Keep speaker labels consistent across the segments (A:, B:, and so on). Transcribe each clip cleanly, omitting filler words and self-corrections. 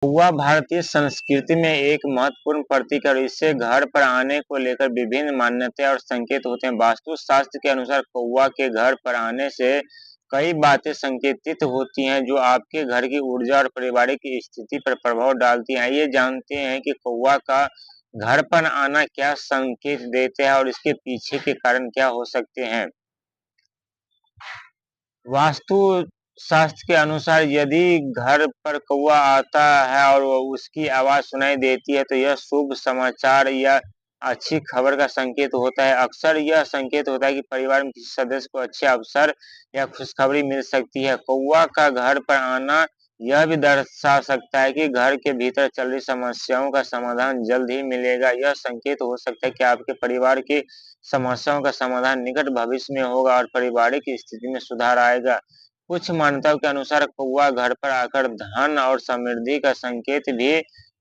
A: कौवा भारतीय संस्कृति में एक महत्वपूर्ण प्रतीक है और इससे घर पर आने को लेकर विभिन्न मान्यताएं और संकेत होते हैं। वास्तु शास्त्र के अनुसार कौवा के घर पर आने से कई बातें संकेतित होती हैं जो आपके घर की ऊर्जा और पारिवारिक स्थिति पर प्रभाव डालती हैं। आइए जानते हैं कि कौवा का घर पर आना क्या संकेत देते हैं और इसके पीछे के कारण क्या हो सकते हैं। वास्तु शास्त्र के अनुसार यदि घर पर कौवा आता है और उसकी आवाज सुनाई देती है तो यह शुभ समाचार या अच्छी खबर का संकेत होता है। अक्सर यह संकेत होता है कि परिवार में किसी सदस्य को अच्छे अवसर या खुशखबरी मिल सकती है। कौवा का घर पर आना यह भी दर्शा सकता है कि घर के भीतर चल रही समस्याओं का समाधान जल्द ही मिलेगा। यह संकेत हो सकता है कि आपके परिवार की समस्याओं का समाधान निकट भविष्य में होगा और पारिवारिक स्थिति में सुधार आएगा। कुछ मान्यताओं के अनुसार कौवा घर पर आकर धन और समृद्धि का संकेत भी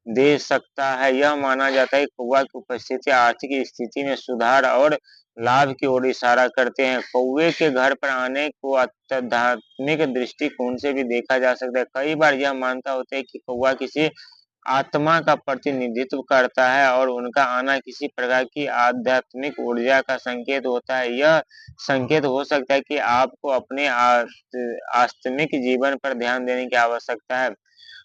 A: दे सकता है। यह माना जाता है कि कौवा की उपस्थिति आर्थिक स्थिति में सुधार और लाभ की ओर इशारा करते हैं। कौवे के घर पर आने को आध्यात्मिक दृष्टिकोण से भी देखा जा सकता है। कई बार यह मानता होता है कि कौवा किसी आत्मा का प्रतिनिधित्व करता है और उनका आना किसी प्रकार की आध्यात्मिक ऊर्जा का संकेत होता है। यह संकेत हो सकता है कि आपको अपने आत्मिक जीवन पर ध्यान देने की आवश्यकता है।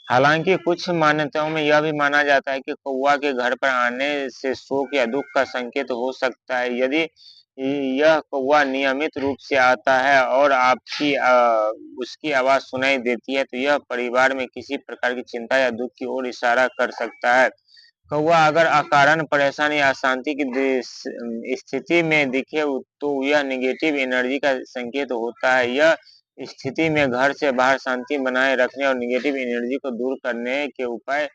A: हालांकि कुछ मान्यताओं में यह भी माना जाता है कि कौवा के घर पर आने से शोक या दुख का संकेत हो सकता है। यदि यह कौवा नियमित रूप से आता है और आपकी उसकी आवाज सुनाई देती है तो यह परिवार में किसी प्रकार की चिंता या दुख की ओर इशारा कर सकता है। कौवा अगर अकारण परेशानी या अशांति की स्थिति में दिखे तो यह नेगेटिव एनर्जी का संकेत होता है। यह स्थिति में घर से बाहर शांति बनाए रखने और नेगेटिव एनर्जी को दूर करने के उपाय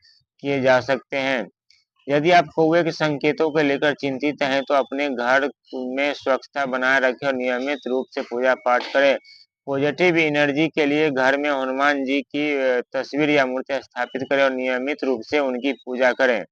A: किए जा सकते हैं। यदि आप कौवे के संकेतों को लेकर चिंतित हैं तो अपने घर में स्वच्छता बनाए रखें और नियमित रूप से पूजा पाठ करें। पॉजिटिव एनर्जी के लिए घर में हनुमान जी की तस्वीर या मूर्ति स्थापित करें और नियमित रूप से उनकी पूजा करें।